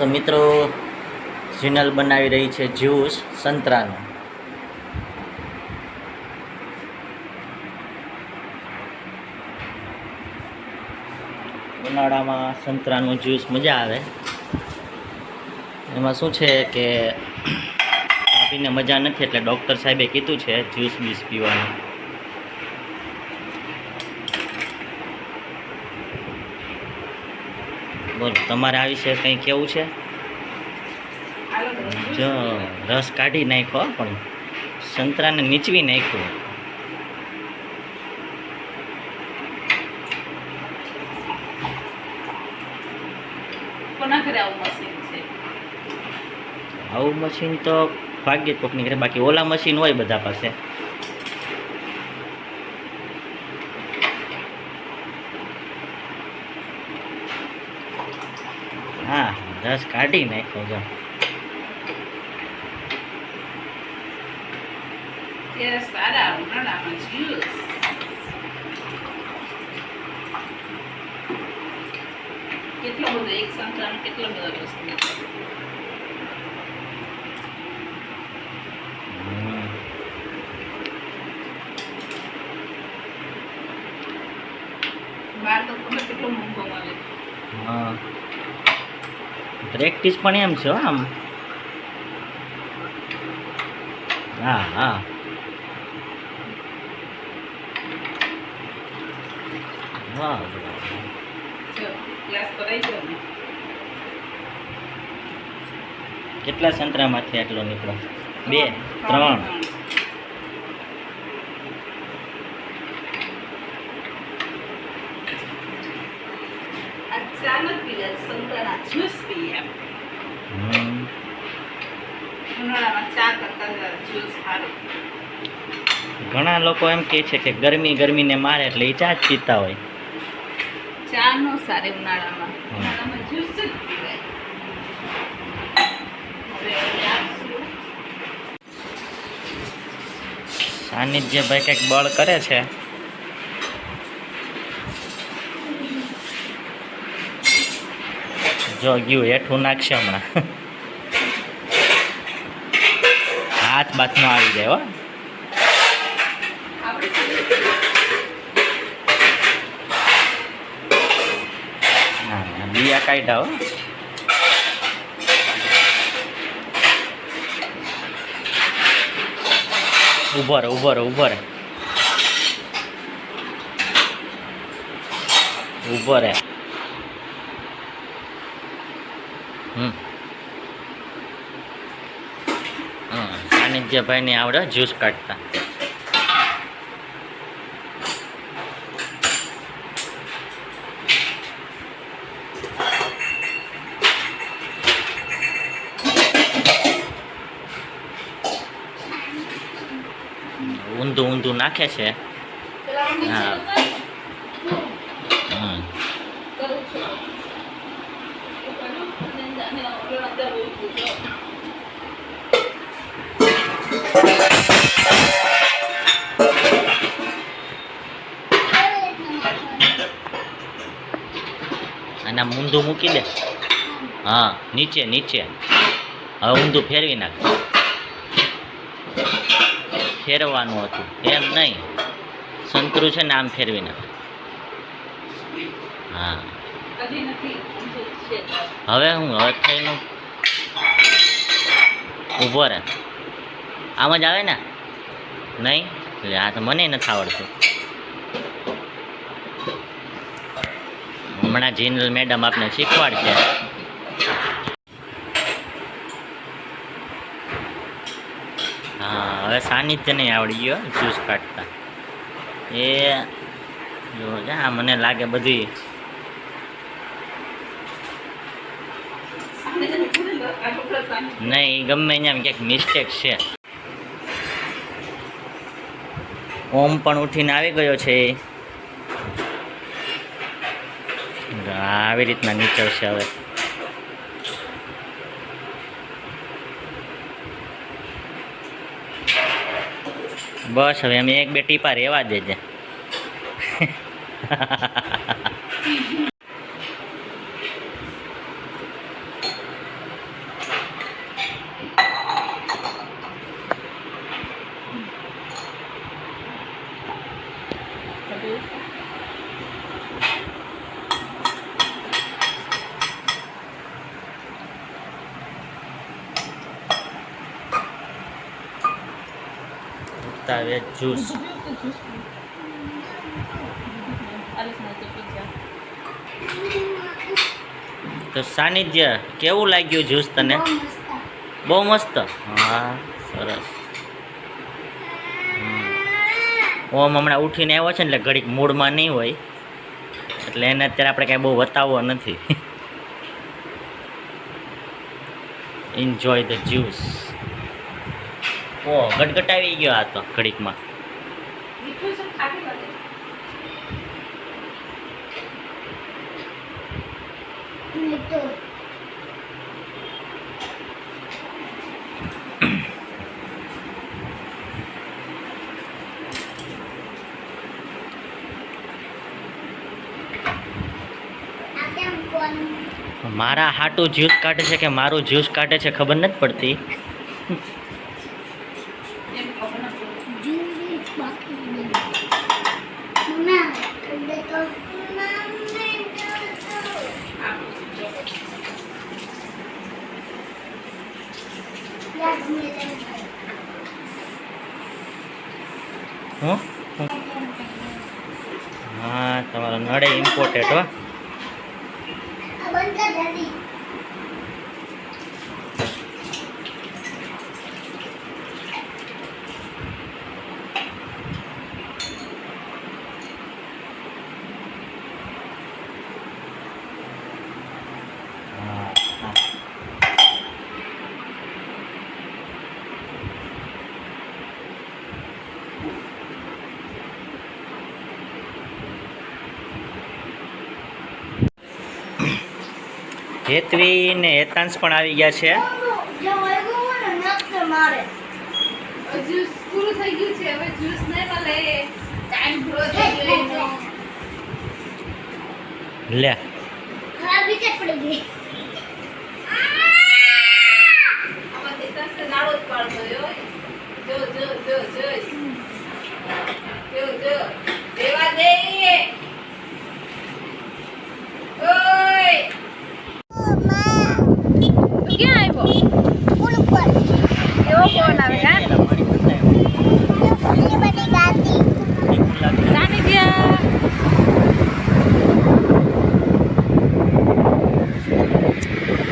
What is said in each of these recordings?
તો મિત્રો જીનલ બનાવી રહી છે જ્યુસ સંતરાનો. ઉનાળામાં સંતરાનું જ્યુસ મજા આવે. એમાં શું છે કે આપીને મજા નથી એટલે ડૉક્ટર સાહેબે કીધું છે જ્યુસ બીસ પીવાનું. બોલ, તમારે આ વિશે કંઈ કેવું છે? જો રસ કાઢી નાખ્યો પણ સંતરાને નીચવી નાખ્યું. આવું મશીન તો ભાગ્યે કોક નીકળે, બાકી ઓલા મશીન હોય બધા પાસે. હા, રસ કાઢી નાખ્યો જો. કેટલો બધો એક સંતરાનો કેટલો બધો રસ નીકળે. બાર તો ખબર કેટલો મોંઘો મળે. હા, પ્રેક્ટિસ પણ એમ છે આમ. હા હા, વાહ, ક્લાસ કરાઈ ગયો ને. કેટલા સંતરામાંથી આટલો નીકળો? 2 3 અચાનક પીલા સંતરાના જ્યુસ પીએ. ઉનાળામાં ચા કરતા જ્યુસ સારું. ઘણા લોકો એમ કહે છે કે ગરમીને મારે એટલે એ ચા જ પીતા હોય. ચા નો સારે ઉનાળામાં. ઉનાળામાં જ્યુસ જ પીવાય. સાનિધ્ય ભાઈ કંઈક બળ કરે છે. જો ગયું હેઠું નાખશે હમણાં. હાથ બાથનો આવી જાય હો. હા, બીયા કાઢ્યા હો. ઉભો રે ઉભો રે ઉભો રે ઉભો રે. સાનિધ્યભાઈ ને આવડે જ્યુસ કાઢતા. ઊંધું નાખે છે. હા, અને ઊંધું મૂકી દે. હા, નીચે હવે ઊંધું ફેરવી નાખ. ફેરવાનું હતું એમ નહીં, સંતરું છે ને આમ ફેરવી નાખ. હા, હવે થઈને ઊભો રહે. આમ જ આવે ને? નહીં, એટલે આ તો મને નથી આવડતું. હમણાં જીનલ મેડમ આપને શીખવાડશે. હા, હવે સાનિધ્ય નહીં આવડી ગયો જ્યુસ કાઢતા. એ જો જા, મને લાગે બધી નહીં, ગમે અહીંયા ક્યાંક મિસ્ટેક છે. ઓમ પણ ઉઠીને આવી ગયો છે. આવી રીતના નીચળશે હવે. બસ હવે અમે 1-2 ટીપા રહેવા દેજે. દસ્તાવેજ જ્યુસ. તો સાનિધ્ય કેવું લાગ્યું જ્યુસ તને? બહુ મસ્ત. હા સરસ. ઓમ હમણાં ઉઠીને આવ્યો છે ને એટલે ઘડીક મૂડમાં નહીં હોય એટલે એને અત્યારે આપણે કાંઈ બહુ બતાવવો નથી. Enjoy the juice. ઓ ગટગટાવી ગયો આ તો ઘડીકમાં. મારા હાટું જ્યુસ કાઢે છે કે મારું જ્યુસ કાઢે છે ખબર નથી પડતી. હું હા તમારો નળે ઇમ્પોર્ટેન્ટ હો. હેતવી ને હેતાંશ પણ આવી ગયા છે. જ્યુસ પૂરું થઈ ગયું છે હવે જ્યુસ નહીં મળે ટાઈમ પૂરો થઈ ગયો લે ખરાબ રીતે પડી ગઈ. આમાં દેતા છે નાળો જ પાડતો જો જો જો જો જો જો દેવા દે ઓય ક્યાં આવ્યો પુલ ઉપર કેવો ફોન આવે હા ये बड़ी गाती સાનિધ્ય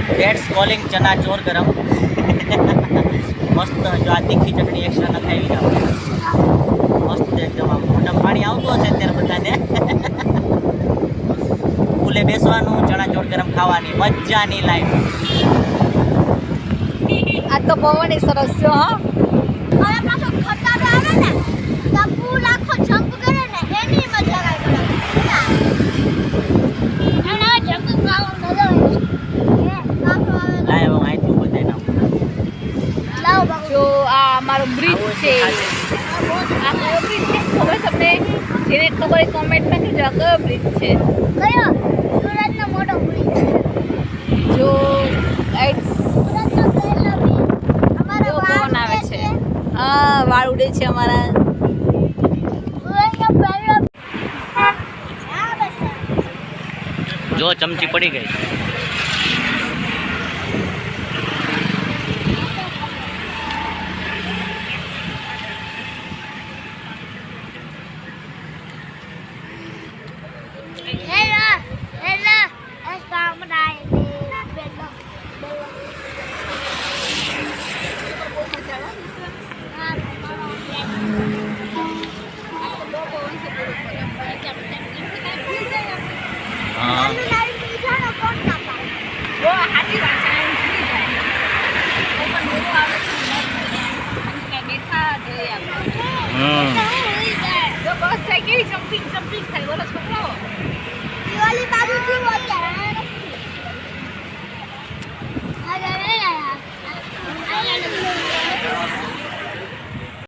ડેટ્સ કોલિંગ ચના ચોર ગરમ. મસ્ત જો આ તીખી ચટણી એક્સ્ટ્રા નખાવી ના મસ્ત એકદમ આમ મોઢા પાણી આવતું હશે અત્યારે બધાને. ભૂલે બેસવાનું ચણા ચોર ગરમ ખાવાની મજાની લાઈફ. આ તો પવન સરસ છે હા और पाછો ખટારો આવે ને તો પુલ આખો જમ્પ કરે ને એની મજા આવે અને જમ્પ ખાવા મજા આવે કાકો આવે લાય હું અહીંથી બધાય નામ લાવ બાબુ જો આ અમારો બ્રિજ છે આ કયો બ્રિજ છે ખબર તમને જેને ખબર એ કોમેન્ટમાં કહેજો આ કયો બ્રિજ છે કયો સુરતનો મોટો પુલ જો ગાઈડ્સ સુરતનો પહેલો પુલ અમારો જો પવન આવે છે હા વાળ ઉડે છે અમારા સુરતનો પહેલો હા બસ જો ચમચી પડી ગઈ. હેલો હેલો es કામ ડાય બેલો હા જો હાચી વાત છે એમ ફ્રી થાય પણ બોલો આવે છે બેઠા જોઈએ આપણે હમ જો બસ થાય કેવી જમ્પિંગ થાય બોલો છોકરાઓ